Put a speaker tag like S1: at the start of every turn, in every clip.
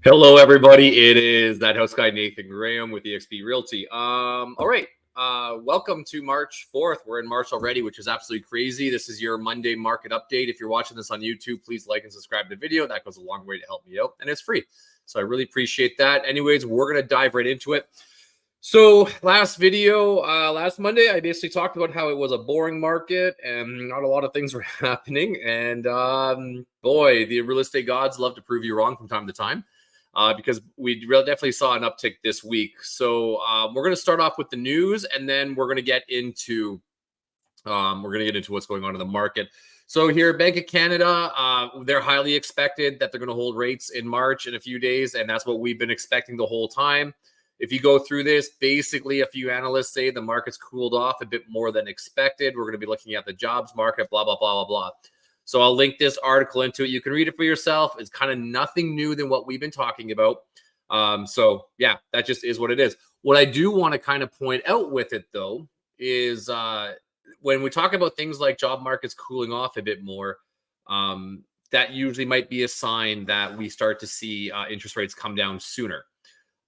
S1: Hello, everybody. It is that house guy Nathan Graham with eXp Realty. All right. Welcome to March 4th. We're in March already, which is absolutely crazy. This is your Monday market update. If you're watching this on YouTube, please like and subscribe to the video. That goes a long way to help me out, and it's free. So I really appreciate that. Anyways, we're going to dive right into it. So last video, last Monday, I basically talked about how it was a boring market and not a lot of things were happening. And boy, the real estate gods love to prove you wrong from time to time. Because we definitely saw an uptick this week. So we're going to start off with the news, and then we're going to get into what's going on in the market. So here, Bank of Canada, they're highly expected that they're going to hold rates in March in a few days, and that's what we've been expecting the whole time. If you go through this, basically a few analysts say the market's cooled off a bit more than expected. We're going to be looking at the jobs market, blah, blah, blah, blah, blah. So I'll link this article into it. You can read it for yourself. It's kind of nothing new than what we've been talking about. So yeah, that just is what it is. What I do want to kind of point out with it though, is when we talk about things like job markets cooling off a bit more, that usually might be a sign that we start to see interest rates come down sooner.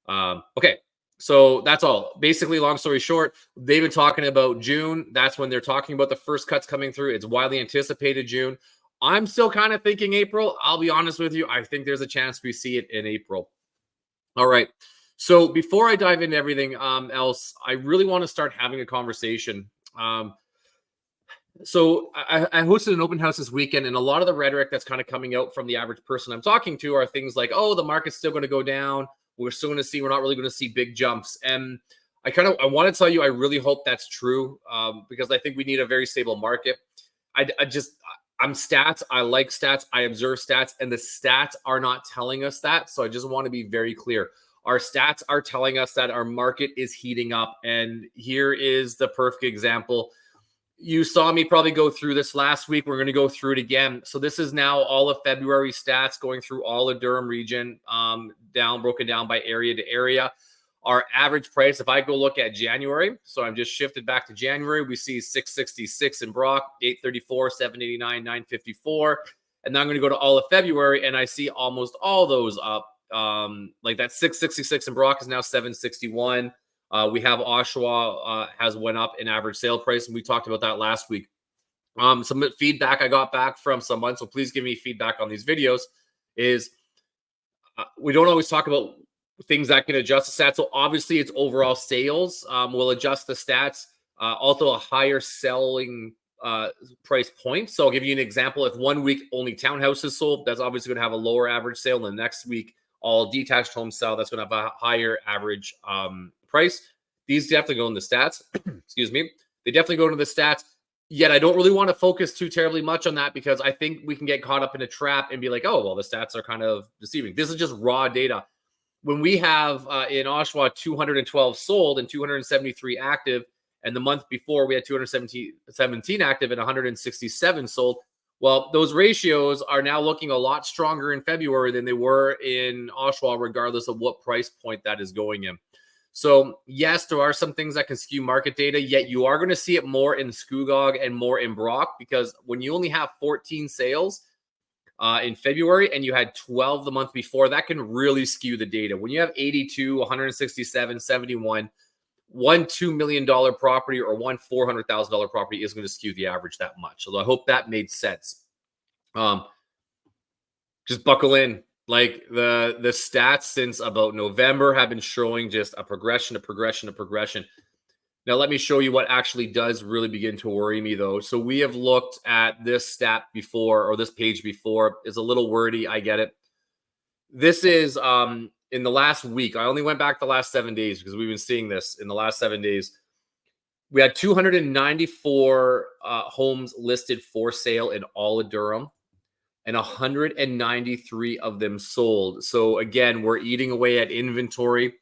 S1: Okay. So that's all. Basically, long story short, they've been talking about June. That's when they're talking about the first cuts coming through. It's widely anticipated June. I'm still kind of thinking April. I'll be honest with you. I think there's a chance we see it in April. All right. So before I dive into everything else, I really want to start having a conversation. So I hosted an open house this weekend, and a lot of the rhetoric that's kind of coming out from the average person I'm talking to are things like, oh, the market's still going to go down. We're still going to see, we're not really going to see big jumps. And I want to tell you, I really hope that's true, because I think we need a very stable market. I'm stats. I like stats. I observe stats, and the stats are not telling us that. So I just want to be very clear. Our stats are telling us that our market is heating up. And here is the perfect example. You saw me probably go through this last week. We're going to go through it again. So this is now all of February stats going through all of Durham region, broken down by area to area. Our average price, if I go look at January, so I'm just shifted back to January, we see 666 in Brock, 834, 789, 954. And then I'm going to go to all of February, and I see almost all those up. Like that 666 in Brock is now 761. We have Oshawa has went up in average sale price, and we talked about that last week. Some feedback I got back from someone, so please give me feedback on these videos, is we don't always talk about things that can adjust the stats. So obviously it's overall sales will adjust the stats. Also a higher selling price point. So I'll give you an example. If 1 week only townhouses sold, that's obviously going to have a lower average sale. And the next week, all detached homes sell, that's going to have a higher average price. These definitely go in the stats. Excuse me. They definitely go into the stats. Yet I don't really want to focus too terribly much on that, because I think we can get caught up in a trap and be like, oh, well, the stats are kind of deceiving. This is just raw data. When we have in Oshawa 212 sold and 273 active, and the month before we had 217 active and 167 sold, well, those ratios are now looking a lot stronger in February than they were in Oshawa, regardless of what price point that is going in. So yes, there are some things that can skew market data, yet you are going to see it more in Scugog and more in Brock, because when you only have 14 sales in February and you had 12 the month before, that can really skew the data. When you have 82, 167, 71, one $2 million property or one $400,000 property is going to skew the average that much. So I hope that made sense. Just buckle in. Like the stats since about November have been showing just a progression. Now, let me show you what actually does really begin to worry me, though. So we have looked at this stat before, or this page before. It's a little wordy. I get it. This is in the last week. I only went back the last 7 days because we've been seeing this in the last 7 days. We had 294 homes listed for sale in all of Durham, and 193 of them sold. So again, we're eating away at inventory.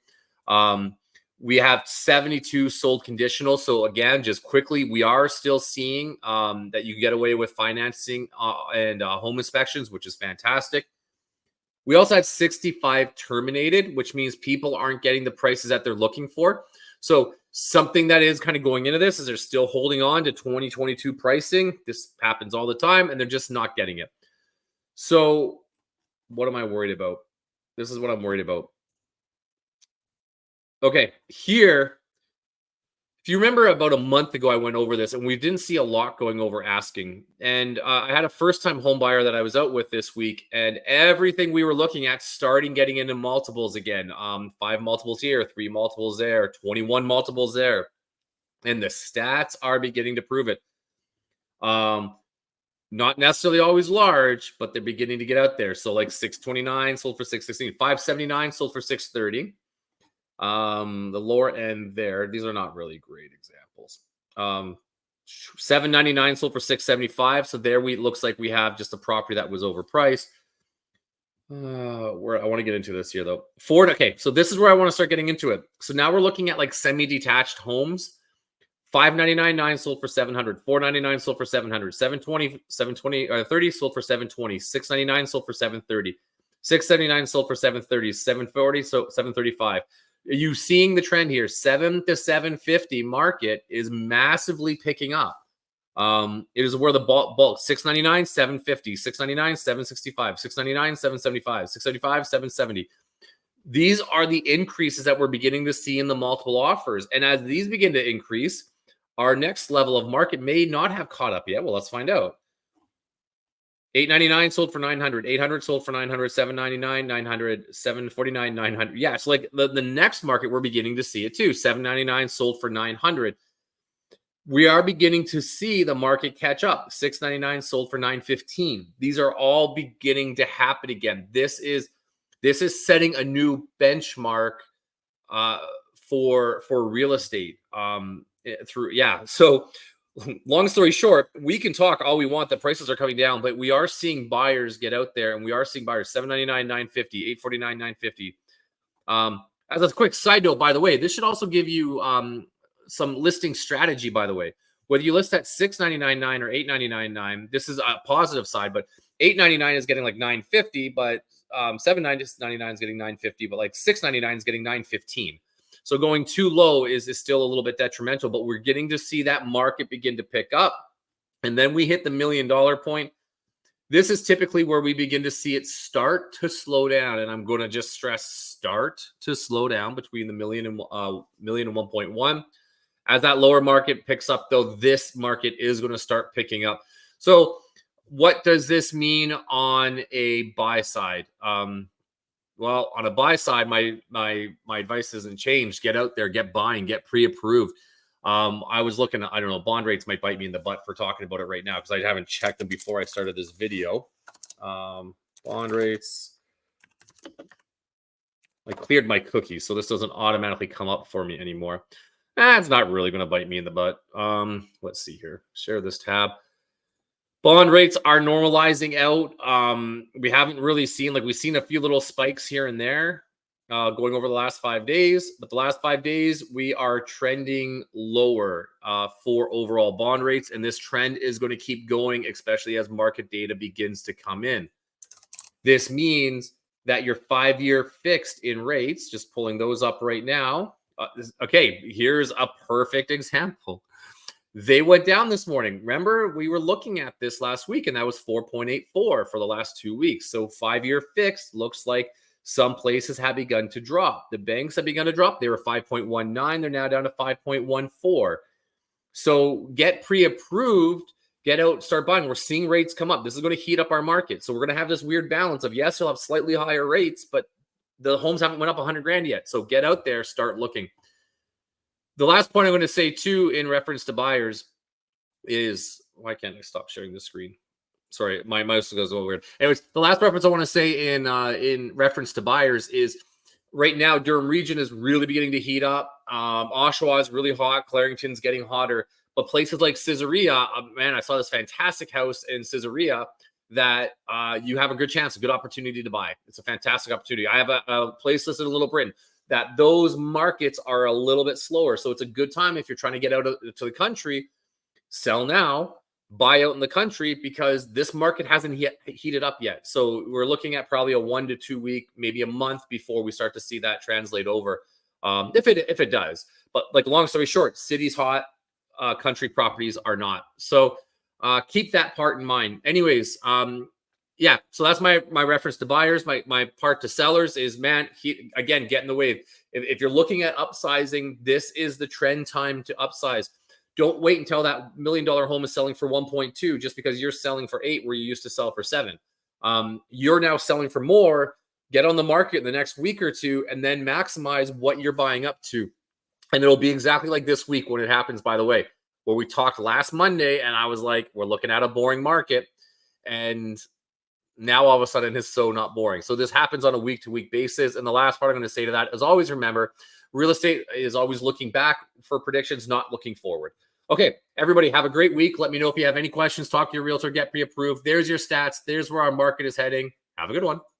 S1: We have 72 sold conditional. So again, just quickly, we are still seeing that you can get away with financing and home inspections, which is fantastic. We also had 65 terminated, which means people aren't getting the prices that they're looking for. So something that is kind of going into this is they're still holding on to 2022 pricing. This happens all the time, and they're just not getting it. So what am I worried about? This is what I'm worried about. Okay, here, if you remember about a month ago, I went over this and we didn't see a lot going over asking. And I had a first time home buyer that I was out with this week, and everything we were looking at starting getting into multiples again. 5 multiples here, 3 multiples there, 21 multiples there. And the stats are beginning to prove it. Not necessarily always large, but they're beginning to get out there. So like 629 sold for 616, 579 sold for 630. The lower end there, these are not really great examples. 799 sold for 675. So there looks like we have just a property that was overpriced. Where I want to get into this here though. Okay, so this is where I want to start getting into it. So now we're looking at like semi-detached homes. 599 sold for 700, 499 sold for 700, 30 sold for 720, 699 sold for 730, 679 sold for 730, 740 so 735. Are you seeing the trend here? 7 to 750 market is massively picking up. It is where the bulk 699, 750, 699, 765, 699, 775, 675, 770. These are the increases that we're beginning to see in the multiple offers. And as these begin to increase, our next level of market may not have caught up yet. Well, let's find out. 899 sold for 900, 800 sold for 900, 799, 900, 749, 900. Yeah, so like the next market, we're beginning to see it too. 799 sold for 900. We are beginning to see the market catch up. 699 sold for 915. These are all beginning to happen again. This is setting a new benchmark for real estate. So long story short, we can talk all we want that prices are coming down, but we are seeing buyers get out there, and we are seeing buyers 799, 950, 849, 950. As a quick side note, by the way, this should also give you some listing strategy, by the way. Whether you list at 699.9 or 899.9, this is a positive side, but 899 is getting like 950, but 799 is getting 950, but like 699 is getting 915. So going too low is still a little bit detrimental, but we're getting to see that market begin to pick up. And then we hit the $1 million point. This is typically where we begin to see it start to slow down. And I'm going to just stress start to slow down between the million and 1.1. As that lower market picks up, though, this market is going to start picking up. So what does this mean on a buy side? Well, on a buy side, my advice hasn't changed. Get out there, get buying, get pre-approved. I was looking at, I don't know, bond rates might bite me in the butt for talking about it right now because I haven't checked them before I started this video. Bond rates. I cleared my cookies, so this doesn't automatically come up for me anymore. It's not really going to bite me in the butt. Let's see here. Share this tab. Bond rates are normalizing out. We haven't really seen, we've seen a few little spikes here and there going over the last 5 days. But the last 5 days, we are trending lower for overall bond rates. And this trend is going to keep going, especially as market data begins to come in. This means that your 5-year fixed in rates, just pulling those up right now. Okay, here's a perfect example. They went down this morning. Remember, we were looking at this last week, and that was 4.84 for the last 2 weeks. So 5-year fixed looks like some places have begun to drop. The banks have begun to drop. They were 5.19. They're now down to 5.14. So get pre-approved, get out, start buying. We're seeing rates come up. This is going to heat up our market. So we're going to have this weird balance of, yes, you'll have slightly higher rates, but the homes haven't went up 100 grand yet. So get out there, start looking. The last point I'm going to say, too, in reference to buyers is, why can't I stop sharing the screen? Sorry, my mouse goes a little weird. Anyways, the last reference I want to say in reference to buyers is right now, Durham region is really beginning to heat up. Oshawa is really hot. Clarington's getting hotter. But places like Caesarea, man, I saw this fantastic house in Caesarea that you have a good chance, a good opportunity to buy. It's a fantastic opportunity. I have a place listed in Little Britain that those markets are a little bit slower. So it's a good time if you're trying to get out to the country, sell now, buy out in the country, because this market hasn't yet heated up yet. So we're looking at probably a 1 to 2 week, maybe a month before we start to see that translate over. If it does. But like, long story short, city's hot, country properties are not. So keep that part in mind. Anyways, Yeah, so that's my reference to buyers. My part to sellers is, man, again, get in the wave. If you're looking at upsizing, this is the trend time to upsize. Don't wait until that $1 million home is selling for 1.2 just because you're selling for 8 where you used to sell for 7. You're now selling for more. Get on the market in the next week or two and then maximize what you're buying up to. And it'll be exactly like this week when it happens, by the way, where we talked last Monday and I was like, we're looking at a boring market. And now all of a sudden it's so not boring. So this happens on a week-to-week basis. And the last part I'm going to say to that is always remember, real estate is always looking back for predictions, not looking forward. Okay, everybody have a great week. Let me know if you have any questions. Talk to your realtor, get pre-approved. There's your stats. There's where our market is heading. Have a good one.